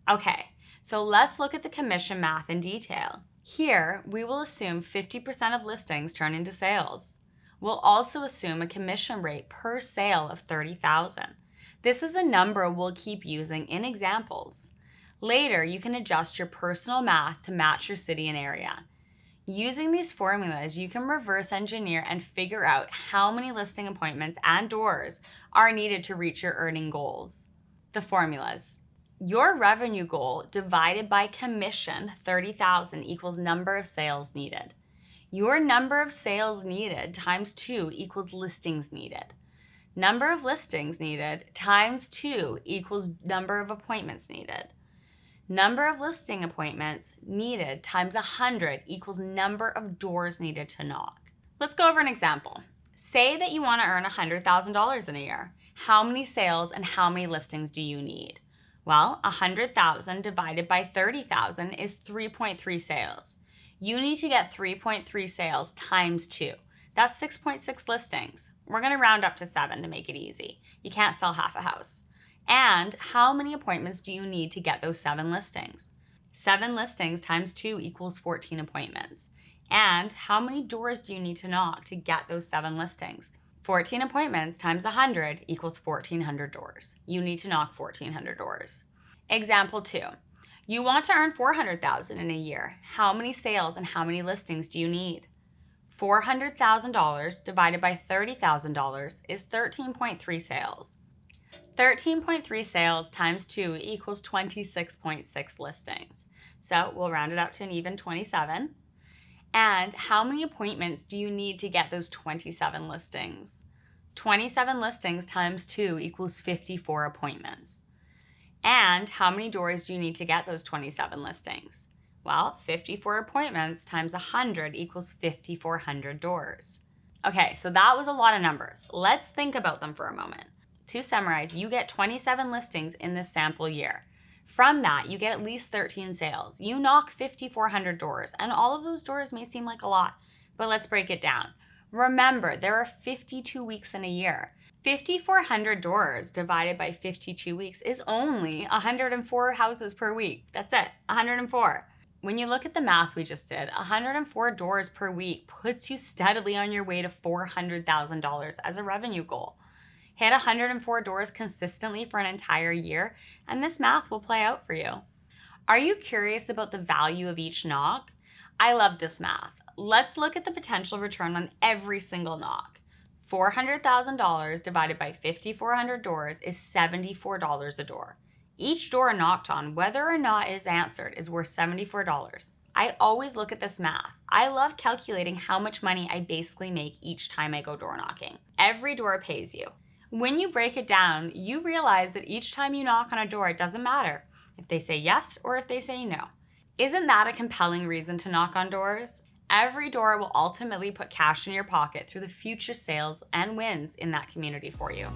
Okay, so let's look at the commission math in detail. Here, we will assume 50% of listings turn into sales. We'll also assume a commission rate per sale of $30,000. This is a number we'll keep using in examples. Later, you can adjust your personal math to match your city and area. Using these formulas, you can reverse engineer and figure out how many listing appointments and doors are needed to reach your earning goals. The formulas. Your revenue goal divided by commission, 30,000, equals number of sales needed. Your number of sales needed times 2 equals listings needed. Number of listings needed times 2 equals number of appointments needed. Number of listing appointments needed times 100 equals number of doors needed to knock. Let's go over an example. Say that you want to earn $100,000 in a year. How many sales and how many listings do you need? Well, 100,000 divided by 30,000 is 3.3 sales. You need to get 3.3 sales times 2. That's 6.6 listings. We're going to round up to 7 to make it easy. You can't sell half a house. And how many appointments do you need to get those 7 listings? 7 listings times 2 equals 14 appointments. And how many doors do you need to knock to get those 7 listings? 14 appointments times 100 equals 1,400 doors. You need to knock 1,400 doors. Example 2. You want to earn $400,000 in a year. How many sales and how many listings do you need? $400,000 divided by $30,000 is 13.3 sales. 13.3 sales times 2 equals 26.6 listings. So we'll round it up to an even 27. And how many appointments do you need to get those 27 listings? 27 listings times 2 equals 54 appointments. And how many doors do you need to get those 27 listings? Well, 54 appointments times 100 equals 5,400 doors. Okay, so that was a lot of numbers. Let's think about them for a moment. To summarize, you get 27 listings in this sample year. From that, you get at least 13 sales. You knock 5,400 doors, and all of those doors may seem like a lot, but let's break it down. Remember, there are 52 weeks in a year. 5,400 doors divided by 52 weeks is only 104 houses per week. That's it, 104. When you look at the math we just did, 104 doors per week puts you steadily on your way to $400,000 as a revenue goal. Hit 104 doors consistently for an entire year, and this math will play out for you. Are you curious about the value of each knock? I love this math. Let's look at the potential return on every single knock. $400,000 divided by 5,400 doors is $74 a door. Each door knocked on, whether or not it is answered, is worth $74. I always look at this math. I love calculating how much money I basically make each time I go door knocking. Every door pays you. When you break it down, you realize that each time you knock on a door, it doesn't matter if they say yes or if they say no. Isn't that a compelling reason to knock on doors? Every door will ultimately put cash in your pocket through the future sales and wins in that community for you.